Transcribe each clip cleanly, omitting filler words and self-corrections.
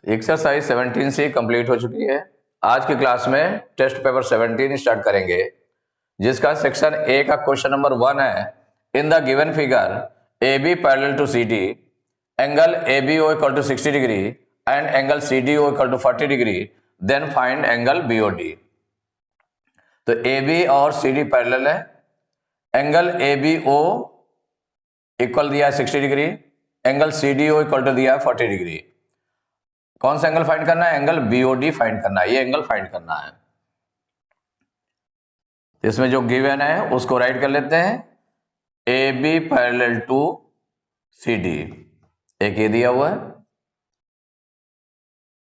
Exercise 17C complete हो चुकी है। आज की क्लास में टेस्ट पेपर 17 स्टार्ट करेंगे, जिसका सेक्शन ए का क्वेश्चन नंबर 1 है। In the given figure A B parallel to C D, angle A B O equal to 60 degree and angle C D O equal to 40 degree, then find angle B O D. तो A B और C D parallel है। Angle A B O equal दिया है 60 degree, angle C D O equal to दिया है 40 degree. कौन सा angle find करना है? एंगल बीओडी फाइंड करना है। ये एंगल फाइंड करना है। इसमें जो गिवन है उसको राइट कर लेते हैं। A B parallel to C D, एक ये दिया हुआ है।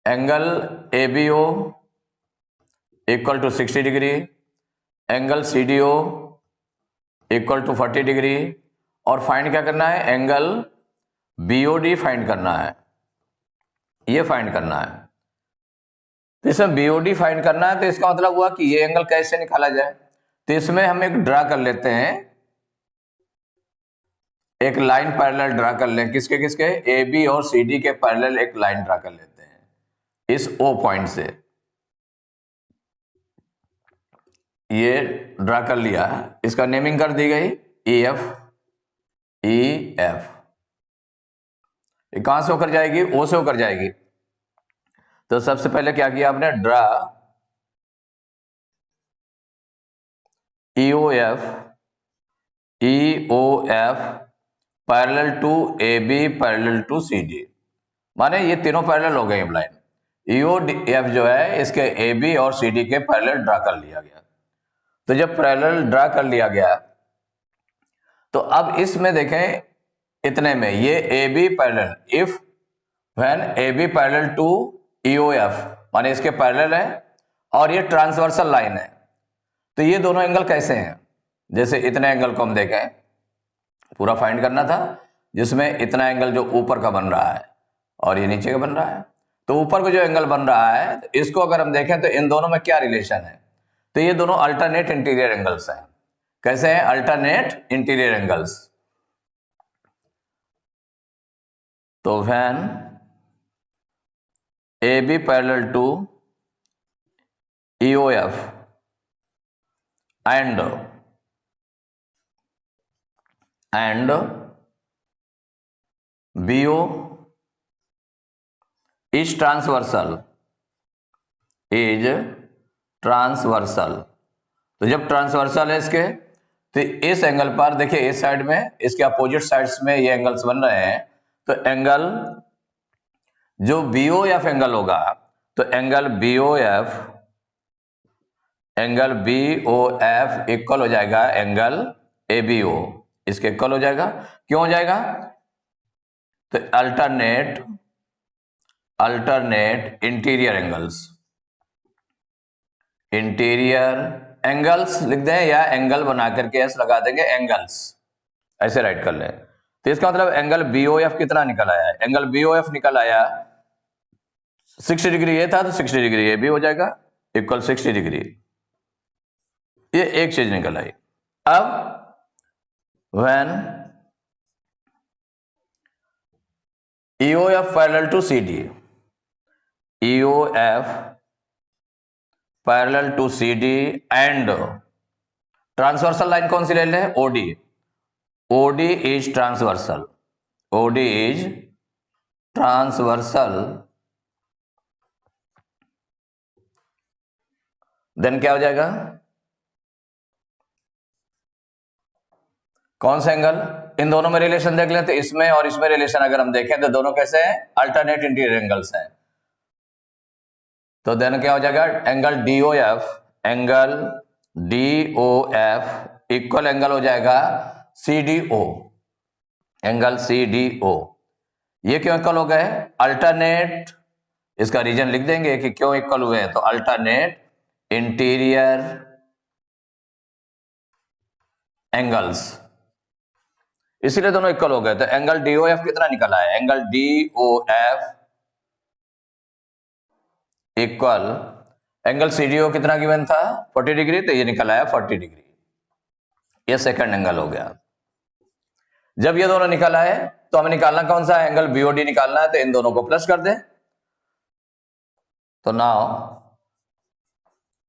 Angle A B O equal to 60 degree, angle C D O equal to 40 degree, और फाइंड क्या करना है? एंगल बीओडी फाइंड करना है। ये फाइंड करना है। तो इसमें बीओडी फाइंड करना है, तो इसका मतलब हुआ कि ये एंगल कैसे निकाला जाए। तो इसमें हम एक ड्रा कर लेते हैं, एक लाइन पैरेलल ड्रा कर लें। किसके किसके? ए बी और सी डी के पैरेलल एक लाइन ड्रा कर लेते हैं इस ओ पॉइंट से। ये ड्रा कर लिया, इसका नेमिंग कर दी गई ई एफ। ई एफ ये कहां से होकर जाएगी? ओ से होकर जाएगी। तो सबसे पहले क्या किया आपने? Draw E O F parallel to A B parallel to C D, माने ये तीनों पैरेलल हो गए। लाइन ई ओ एफ जो है इसके ए बी और सी डी के पैरेलल ड्रा कर लिया गया। तो जब पैरेलल ड्रा कर लिया गया, तो अब इसमें देखें, इतने में ये A B parallel, if when A B parallel to E O F, माने इसके पैरेलल है और ये ट्रांसवर्सल लाइन है। तो ये दोनों एंगल कैसे हैं? जैसे इतने एंगल को हम देखें, पूरा फाइंड करना था, जिसमें इतना एंगल जो ऊपर का बन रहा है और ये नीचे का बन रहा है। तो ऊपर को जो एंगल बन रहा है, तो इसको अगर हम देखें तो इन दोनों में क्या रिलेशन है? तो ये दोनों अल्टरनेट इंटीरियर एंगल्स हैं। कैसे हैं? Alternate interior angles. तो when A B parallel to E O F and BO is transversal, तो जब ट्रांसवर्सल है इसके, तो इस एंगल पर देखिए, इस साइड में, इसके अपोजिट साइड्स में ये एंगल्स बन रहे हैं। तो एंगल जो BOF एंगल होगा, तो एंगल BOF इक्वल हो जाएगा एंगल ABO, इसके इक्वल हो जाएगा। क्यों हो जाएगा? तो अल्टरनेट इंटीरियर एंगल्स लिख दें, या एंगल बना करके एस लगा देंगे, एंगल्स ऐसे राइट कर लें। तो इसका मतलब एंगल BOF कितना निकल आया? एंगल BOF निकल आया 60 डिग्री ये था, तो 60 डिग्री ये भी हो जाएगा, इक्वल 60 डिग्री। ये एक चीज निकल आई। अब when EOF parallel to CD, EOF parallel to CD and transversal line कौन सी ले लें? OD इज ट्रांसवर्सल, देन क्या हो जाएगा? कौन सा एंगल? इन दोनों में रिलेशन देख लें, तो इसमें और इसमें रिलेशन अगर हम देखें, तो दोनों कैसे हैं? अल्टरनेट इंटीरियर एंगल्स हैं। तो देन क्या हो जाएगा? एंगल DOF इक्वल एंगल हो जाएगा CDO, एंगल CDO। ये क्यों इक्वल हो गए? अल्टरनेट, इसका रीजन लिख देंगे कि क्यों इक्वल हुए हैं। तो अल्टरनेट इंटीरियर एंगल्स, इसीलिए दोनों इक्वल हो गए। तो एंगल DOF कितना निकला है? Angle DOF equal angle CDO कितना गिवन था? 40 डिग्री, तो ये निकला है 40 डिग्री। ये सेकंड एंगल हो गया। जब ये दोनों निकल आए, तो हमें निकालना कौन सा? एंगल BOD निकालना है। तो इन दोनों को प्लस कर दें, तो now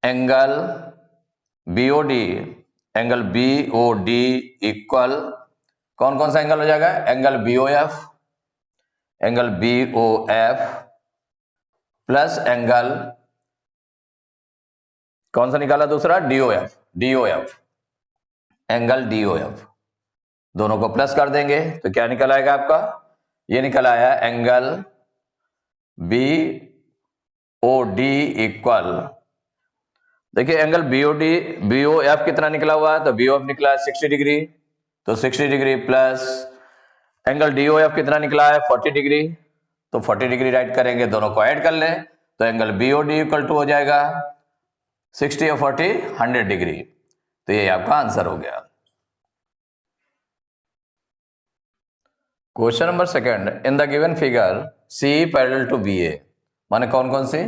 angle BOD, angle BOD equal कौन कौन सा एंगल हो जाएगा? एंगल बीओएफ, एंगल बीओएफ प्लस एंगल कौन सा निकाला दूसरा? डीओएफ, डीओएफ, एंगल डीओएफ, दोनों को प्लस कर देंगे तो क्या निकल आएगा आपका? ये निकल आया एंगल बीओडी इक्वल, देखिए एंगल बीओडी बीओएफ कितना निकला हुआ है? तो बीओएफ निकला है 60 डिग्री, तो 60 डिग्री प्लस एंगल डीओएफ कितना निकला है? 40 डिग्री, तो 40 डिग्री राइट करेंगे, दोनों को ऐड कर लें तो एंगल बीओडी इक्वल टू हो जाएगा 60 और 40 100 डिग्री। तो ये आपका आंसर हो गया। Question number second, in the given figure C parallel to B A, माने कौन कौन सी?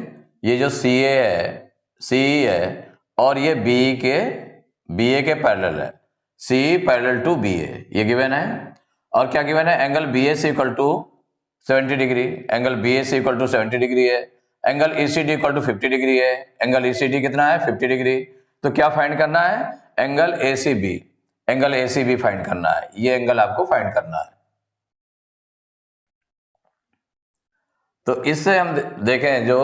ये जो सी ए है, सी है और ये बी ए के पैरेलल है, C parallel to B A, ये गिवन है। और क्या गिवन है? Angle B A C equal to 70 degree, angle B A C equal to 70 degree है, angle E C D equal to 50 degree है, एंगल ई सी डी कितना है? 50 degree. तो क्या फाइंड करना है? Angle A C B, angle A C B find करना है, ये एंगल आपको फाइंड करना है। तो इससे हम देखें जो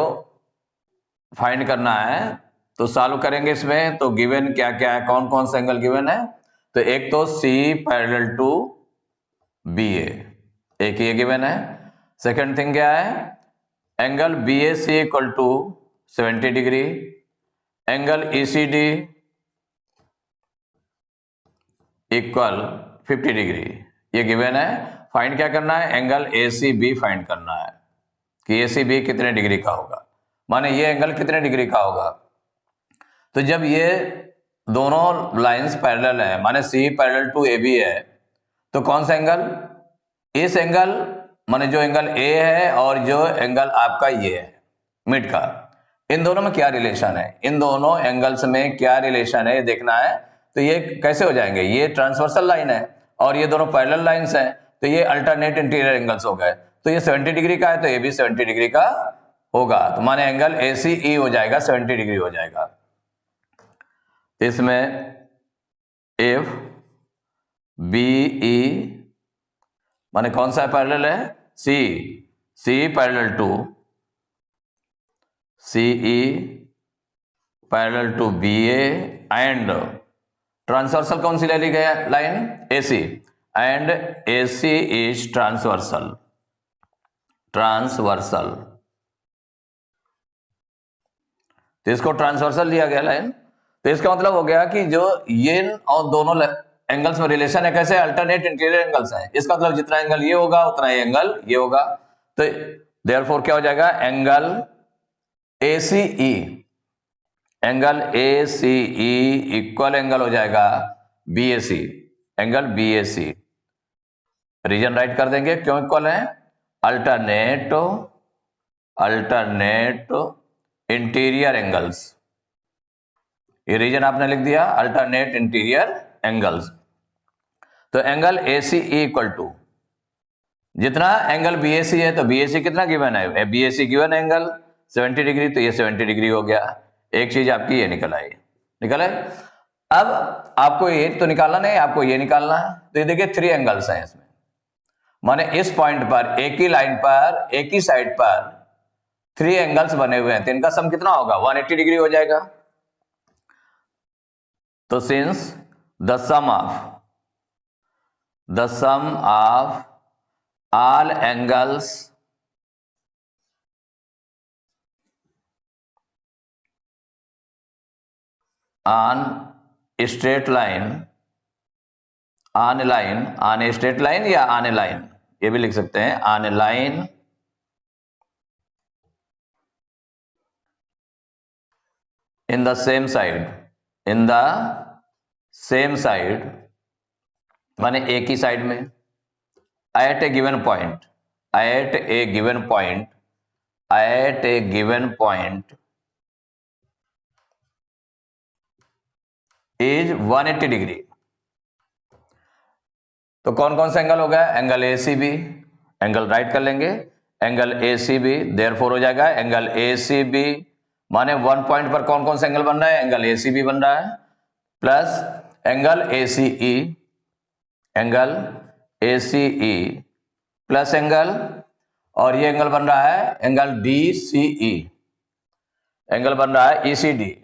फाइंड करना है तो सॉल्व करेंगे इसमें, तो गिवन क्या क्या है, कौन कौन सा एंगल गिवन है? तो एक तो C parallel to B A, एक ये गिवन है। सेकंड थिंग क्या है? Angle B A C equal to 70 degree, angle E C D equal 50 degree, ये गिवन है। फाइंड क्या करना है? Angle A C B find करना है कि ए सी बी कितने डिग्री का होगा, माने ये एंगल कितने डिग्री का होगा। तो जब ये दोनों लाइंस पैरेलल है, माने C parallel to A B है, तो कौन सा एंगल? इस एंगल माने जो एंगल ए है और जो एंगल आपका ये है मिड का, इन दोनों में क्या रिलेशन है, इन दोनों एंगल्स में क्या रिलेशन है ये देखना है। तो ये कैसे हो जाएंगे? ये ट्रांसवर्सल लाइन है और ये दोनों पैरेलल लाइंस हैं, तो ये अल्टरनेट इंटीरियर एंगल्स हो गए। तो ये 70 डिग्री का है तो ये भी 70 डिग्री का होगा, तो माने एंगल ए सी ई हो जाएगा 70 डिग्री हो जाएगा। इसमें एफ बी ई माने कौन सा पैरेलल है? C, C parallel to C E parallel to B A and transversal कौन सी ले ली गया line? A C, and A C is transversal, transversal, तो इसको ट्रांसवर्सल लिया गया लाइन। तो इसका मतलब हो गया कि जो ये और दोनों एंगल्स में रिलेशन है कैसे? अल्टरनेट इंटीरियर एंगल्स हैं। इसका मतलब जितना एंगल ये होगा उतना ही एंगल ये होगा। तो देयरफॉर क्या हो जाएगा? Angle A C E, angle A C E equal angle हो जाएगा B A C, angle B A C. Reason write कर देंगे, क्यों इक्वल है? अल्टरनेट इंटीरियर एंगल्स, ये रीजन आपने लिख दिया, अल्टरनेट इंटीरियर एंगल्स। तो angle A C equal to जितना एंगल बी ए सी है, तो बी ए सी कितना गिवन है? B A C given angle 70 degree, तो ये 70 डिग्री हो गया। एक चीज आपकी ये निकल आई, निकल है। अब आपको ये तो निकालना नहीं, आपको ये निकालना है। तो ये देखिए 3 एंगल्स हैं इसमें, माने इस पॉइंट पर एक ही लाइन पर एक ही साइड पर 3 एंगल्स बने हुए हैं, तो इनका सम कितना होगा? 180 डिग्री हो जाएगा। तो since the sum of all angles on a straight line, on a straight line या on a line, ये भी लिख सकते हैं, on a line in the same side, माने एक ही साइड में, at a given point is 180 degree. तो कौन कौन सा एंगल हो गया? Angle A C B, angle write कर लेंगे, angle A C B, therefore हो जाएगा एंगल ए सी बी, माने 1 पॉइंट पर कौन कौन सा एंगल बन रहा है, एंगल ए सी बी बन रहा है, plus angle A C E, angle A C E plus angle, और ये एंगल बन रहा है angle D C E, angle बन रहा है ईसीडी।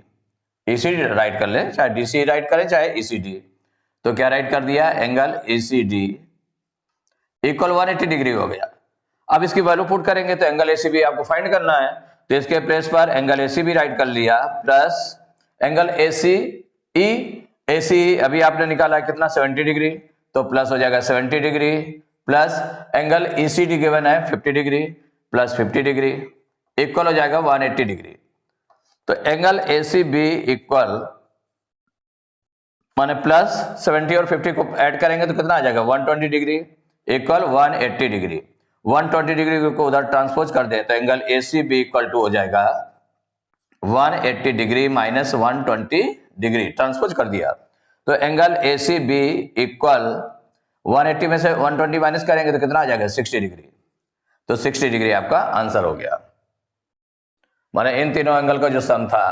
ईसीडी राइट कर लें, चाहे डीसी राइट करें चाहे ईसीडी। तो क्या राइट कर दिया, एंगल ईसीडी इक्वल 180 डिग्री हो गया। अब इसकी वैल्यू पुट करेंगे तो एंगल एसीबी आपको फाइंड करना है, तो इसके प्लेस पर एंगल एसीबी राइट कर लिया, प्लस एंगल एसी ई, एसी अभी आपने निकाला कितना 70 डिग्री, तो प्लस हो जाएगा 70 degree, plus angle ECD given है 50 डिग्री प्लस 50 डिग्री इक्वल हो जाएगा 180 डिग्री। तो एंगल एसीबी इक्वल माने प्लस 70 और 50 को ऐड करेंगे तो कितना आ जाएगा 120 डिग्री इक्वल 180 डिग्री। 120 डिग्री को उधर ट्रांसपोज कर दे तो एंगल एसीबी इक्वल टू हो जाएगा 180 डिग्री माइनस 120 डिग्री, ट्रांसपोज कर दिया। तो एंगल एसीबी इक्वल 180 में से 120 माइनस करेंगे तो कितना आ जाएगा 60 डिग्री। तो 60 डिग्री आपका आंसर हो गया। माने इन तीनों एंगल का जो सम था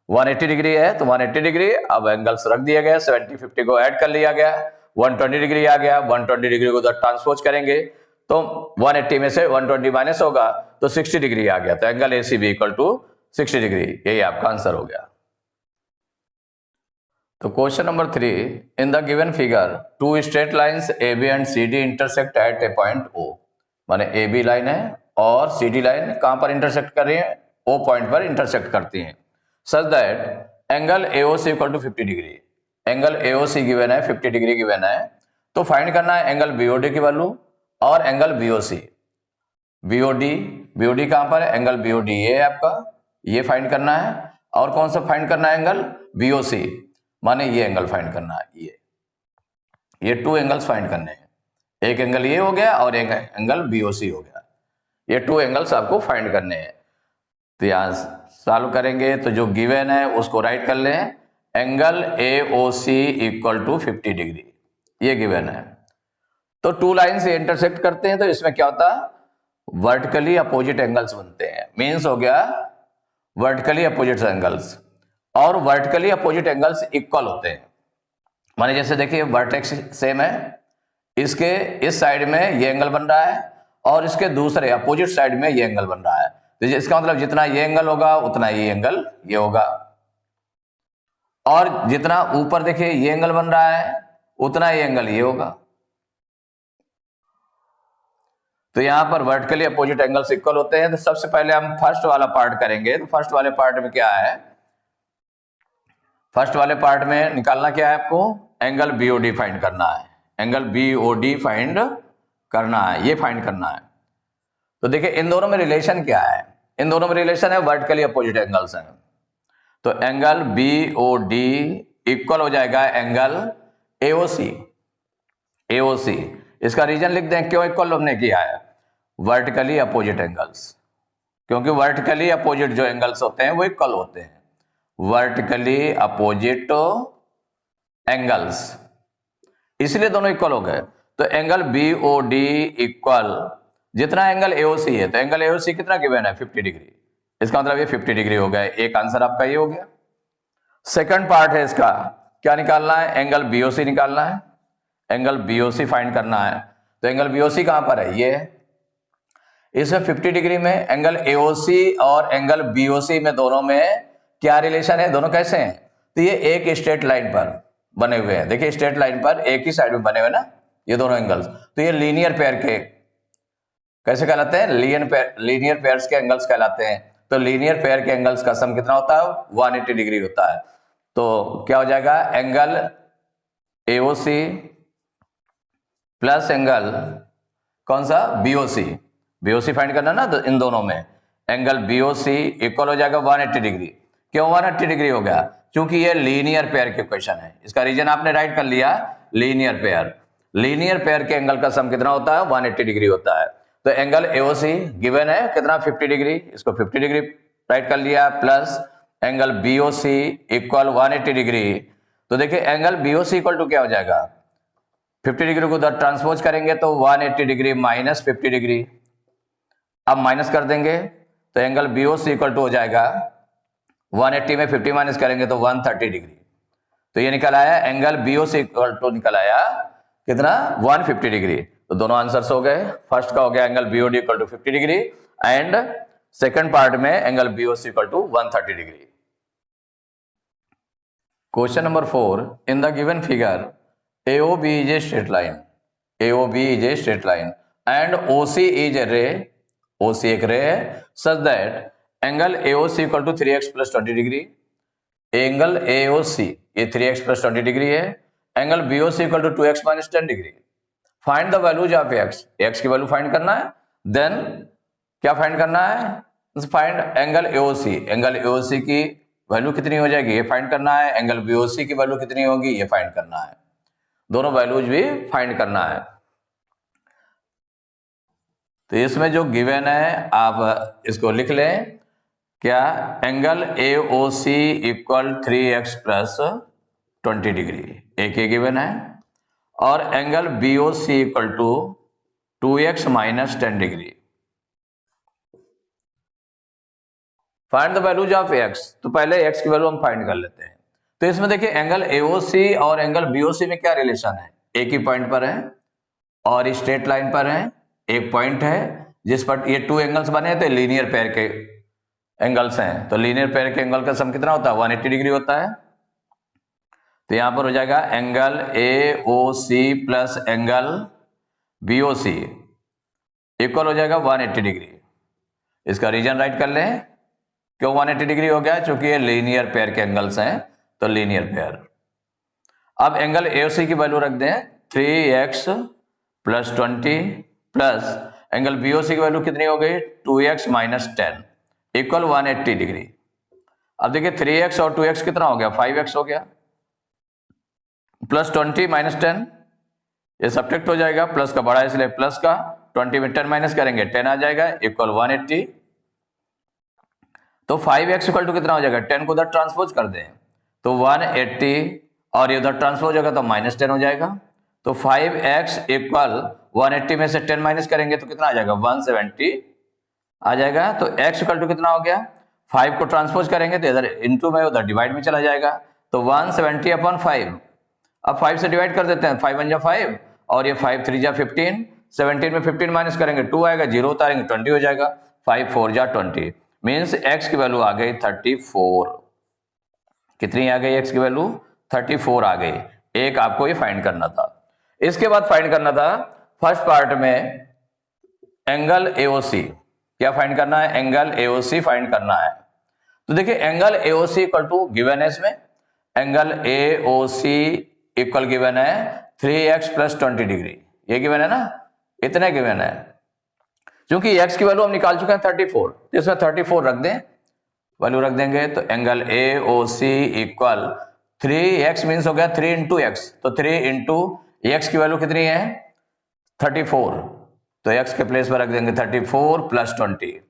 180 डिग्री है, तो 180 डिग्री अब एंगल्स रख दिया गया, 70 50 को ऐड कर लिया गया, 120 डिग्री आ गया, 120 डिग्री को उधर ट्रांसपोज करेंगे तो 180 में से 120 माइनस होगा तो 60 डिग्री आ गया। तो angle ACB equal to 60 degree, यही आपका आंसर हो गया। तो question number 3, in the given figure two straight lines A B and C D intersect at a point O, माने ए बी लाइन है और सी डी लाइन कहां पर इंटरसेक्ट कर रही है, ओ पॉइंट पर इंटरसेक्ट करती हैं, such that angle AOC equal to 50 degree. Angle AOC given है 50 डिग्री गिवन है, तो फाइंड करना है एंगल बीओडी की वैल्यू और एंगल बीओसी। बीओडी, बीओडी कहां पर है, एंगल बीओडी ये है आपका, ये फाइंड करना है, और कौन सा फाइंड करना है एंगल बीओसी, माने ये एंगल फाइंड करना है। ये टू एंगल्स फाइंड करने हैं, एक एंगल ये हो गया और एक एंगल बीओसी हो गया, ये टू एंगल्स आपको फाइंड करने हैं। तो यहां सॉल्व करेंगे तो जो गिवन है उसको राइट कर लें, angle AOC equal to 50 degree, ये गिवन है। तो टू लाइन से इंटरसेक्ट करते हैं तो इसमें क्या होता है, वर्टिकली अपोजिट एंगल्स बनते हैं, मीन्स हो गया वर्टिकली अपोजिट एंगल्स, और वर्टिकली अपोजिट एंगल्स इक्वल होते हैं। माने जैसे देखिए वर्टेक्स सेम है, इसके इस साइड में ये एंगल बन रहा है और इसके दूसरे अपोजिट साइड में ये एंगल बन रहा है, तो इसका मतलब जितना ये एंगल होगा उतना ये एंगल ये होगा, और जितना ऊपर देखिए ये एंगल बन रहा है उतना ये एंगल ये होगा। तो यहां पर वर्टिकली अपोजिट एंगल्स इक्वल होते हैं। तो सबसे पहले हम फर्स्ट वाला पार्ट करेंगे। तो फर्स्ट वाले पार्ट में क्या है, फर्स्ट वाले पार्ट में निकालना क्या है आपको, एंगल बीओडी फाइंड करना है, एंगल बीओडी फाइंड करना है, ये फाइंड करना है। तो देखिए इन दोनों में रिलेशन क्या है, इन दोनों में रिलेशन है वर्टिकली अपोजिट एंगल्स हैं। तो एंगल बीओडी इक्वल हो जाएगा एंगल एओसी। एओसी इसका रीजन लिख दें क्यों इक्वल हमने किया है, वर्टिकली अपोजिट एंगल्स, क्योंकि वर्टिकली अपोजिट जो एंगल्स होते हैं वो इक्वल होते हैं, वर्टिकली अपोजिट एंगल्स, इसलिए दोनों इक्वल हो गए। तो एंगल बीओडी इक्वल जितना एंगल एओसी है, तो एंगल एओसी कितना गिवन है 50 डिग्री, इसका मतलब ये 50 डिग्री हो गया, एक आंसर आपका ये हो गया। सेकंड पार्ट है इसका, क्या निकालना है, एंगल बीओसी निकालना है, एंगल बीओसी फाइंड करना है। तो एंगल बीओसी कहां पर है, ये है, इसमें 50 डिग्री में एंगल एओसी और एंगल बीओसी में दोनों में क्या रिलेशन है, दोनों कैसे हैं, तो ये एक स्ट्रेट लाइन पर बने हुए हैं। देखिए स्ट्रेट लाइन पर एक ही साइड में बने हुए ना ये दोनों एंगल्स, तो ये लीनियर पेयर के कैसे कहलाते हैं, लीनियर पेयर्स के एंगल्स कहलाते हैं। तो लीनियर पेयर के एंगल्स का सम कितना होता है, 180 डिग्री होता है। तो क्या हो जाएगा, एंगल एओसी प्लस एंगल कौन सा बीओसी, बीओसी फाइंड करना ना, तो इन दोनों में एंगल बीओसी इक्वल हो जाएगा 180 डिग्री। क्यों 180 डिग्री हो गया, क्योंकि ये लीनियर पेयर के क्वेश्चन है, इसका रीजन आपने राइट कर लिया, लीनियर पेयर। लीनियर पेयर के एंगल का सम कितना होता है, 180 डिग्री होता है। तो एंगल एओसी गिवन है कितना 50 डिग्री, इसको 50 डिग्री राइट कर लिया, plus angle BOC equal 180 degree. तो देखिए एंगल बीओसी इक्वल टू क्या हो जाएगा, 50 डिग्री को उधर ट्रांसपोज करेंगे तो 180 डिग्री माइनस 50 डिग्री, अब माइनस कर देंगे तो एंगल BOC इक्वल टू हो जाएगा 180 में 50 माइनस करेंगे तो 130 डिग्री। तो ये निकल आया एंगल BOC इक्वल टू निकल आया कितना 150 डिग्री। तो दोनों आंसर्स हो गए। फर्स्ट का हो गया angle BOD equal to 50 degree and second part में angle BOC equal to 130 degree. Question number 4, in the given figure AOB is a straight line, AOB is a straight line and OC is a ray, OC एक रे है, such that angle AOC equal to 3x plus 20 degree. Angle AOC ये 3x plus 20 degree है, angle BOC equal to 2x minus 10 degree. Find the values of x की value find करना है, then क्या find करना है, find angle AOC, angle AOC की value कितनी हो जाएगी ये फाइंड करना है, एंगल BOC की वैल्यू कितनी होगी ये फाइंड करना है, दोनों वैल्यूज भी फाइंड करना है। तो इसमें जो गिवन है आप इसको लिख लें, क्या angle AOC equal 3x plus 20 degree एक ही गिवन है, और angle BOC equal to 2x minus 10 degree. Find the values of x, तो पहले x की वैल्यू हम फाइंड कर लेते हैं। तो इसमें देखिए एंगल AOC और एंगल BOC में क्या रिलेशन है, एक ही पॉइंट पर है और स्ट्रेट लाइन पर है, एक पॉइंट है जिस पर ये 2 एंगल्स बने हैं, तो लीनियर पेयर के एंगल्स हैं, तो लीनियर पेयर के एंगल का सम कितना होता है 180 डिग्री होता है। तो यहां पर हो जाएगा angle AOC plus angle BOC equal हो जाएगा 180 डिग्री। इसका रीजन राइट कर लें, क्यों 180 डिग्री हो गया, क्योंकि ये लीनियर पेयर के एंगल्स हैं, तो लीनियर पेयर। अब एंगल AOC की वैल्यू रख दें 3x plus 20 plus angle BOC की वैल्यू कितनी हो गई 2x माइनस 10 इक्वल 180 डिग्री। अब देखिए 3x और 2x कितना हो गया 5x हो गया, प्लस 20 माइनस 10 ये सब्ट्रैक्ट हो जाएगा, प्लस का बड़ा इसलिए प्लस का, 20 में 10 माइनस करेंगे 10 आ जाएगा इक्वल 180। तो 5x इक्वल टू कितना हो जाएगा 10 को उधर ट्रांसपोज कर दें तो 180 और ये उधर ट्रांसपोज होगा तो माइनस 10 हो जाएगा। तो 5x इक्वल 180 में से 10 माइनस करेंगे तो कितना आ जाएगा 170 आ जाएगा। तो x इक्वल टू कितना हो गया 5 को ट्रांसपोज करेंगे तो इधर इंटू में उधर डिवाइड में चला जाएगा, तो 170 अपॉन 5। अब 5 से डिवाइड कर देते हैं, 5 1 जा 5 और ये 5 3 जा 15, 17 में 15 माइनस करेंगे 2 आएगा, 0 उतारेंगे 20 हो जाएगा, 5 4 जा 20 मीन्स x की वैल्यू आ गई 34। कितनी आ गई x की वैल्यू 34 आ गई। एक आपको ये फाइंड करना था। इसके बाद फाइंड करना था फर्स्ट पार्ट में एंगल AOC, क्या फाइंड करना है एंगल AOC फाइंड करना है। तो देखिए angle AOC equal to given है, इसमें एंगल AOC इक्वल गिवन है 3x प्लस 20 डिग्री, ये गिवन है ना, इतने गिवन है। क्योंकि x की वैल्यू हम निकाल चुके हैं 34, तो इसमें 34 रख दें, वैल्यू रख देंगे तो angle AOC equal 3x means हो गया 3 इंटू x, तो 3 इंटू x की वैल्यू कितनी है 34, तो x के प्लेस पर रख देंगे 34 प्लस 20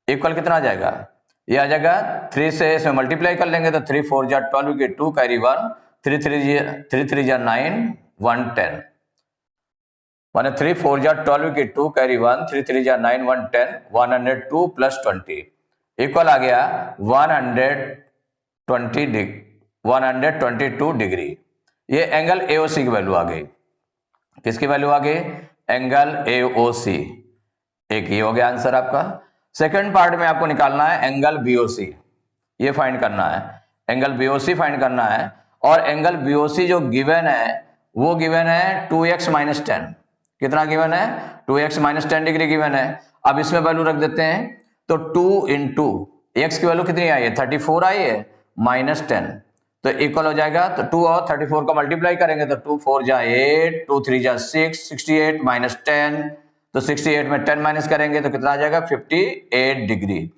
इक्वल कितना आ जाएगा, ये आ जाएगा 3 से इसमें मल्टीप्लाई कर लेंगे तो 3 4 जा 12 के 2 कैरी 1, 3 3 जा 9 110 माने 3 4 जा 12 के 2 कैरी 1, 3 3 जा 9 110 102 प्लस 20 इक्वल आ गया 122 डिग्री। ये एंगल AOC की वैल्यू आ गई। किसकी वैल्यू आ गई एंगल AOC, एक ही हो गया आंसर आपका। सेकंड पार्ट में आपको निकालना है एंगल BOC, ये फाइंड करना है, एंगल BOC फाइंड करना है। और एंगल BOC जो गिवन है वो गिवन है 2x माइनस 10, कितना गिवन है 2x माइनस 10 डिग्री गिवन है। अब इसमें वैल्यू रख देते हैं तो 2 इंटू x की वैल्यू कितनी आई है 34 आई है माइनस 10, तो इक्वल हो जाएगा, तो 2 और 34 का मल्टीप्लाई करेंगे तो 2 4 जा 8, 2 3 जा 6, 68 माइनस 10, तो 68 में 10 माइनस करेंगे तो कितना आ जाएगा 58 डिग्री।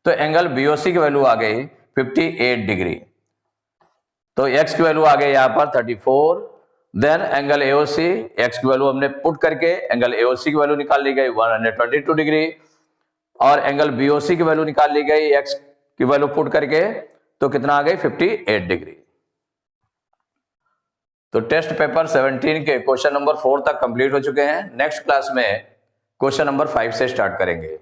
तो एंगल BOC की वैल्यू आ गई 58 डिग्री। तो x की वैल्यू आ गई यहाँ पर 34, देन एंगल AOC, x की वैल्यू हमने पुट करके एंगल AOC की वैल्यू निकाल ली गई 122 डिग्री, और एंगल BOC की वैल्यू निकाल ली गई x की वैल्यू पुट करके, तो कितना आ गई 58 डिग्री। तो टेस्ट पेपर 17 के क्वेश्चन नंबर 4 तक कंप्लीट हो चुके हैं। नेक्स्ट क्लास में क्वेश्चन नंबर 5 से स्टार्ट करेंगे।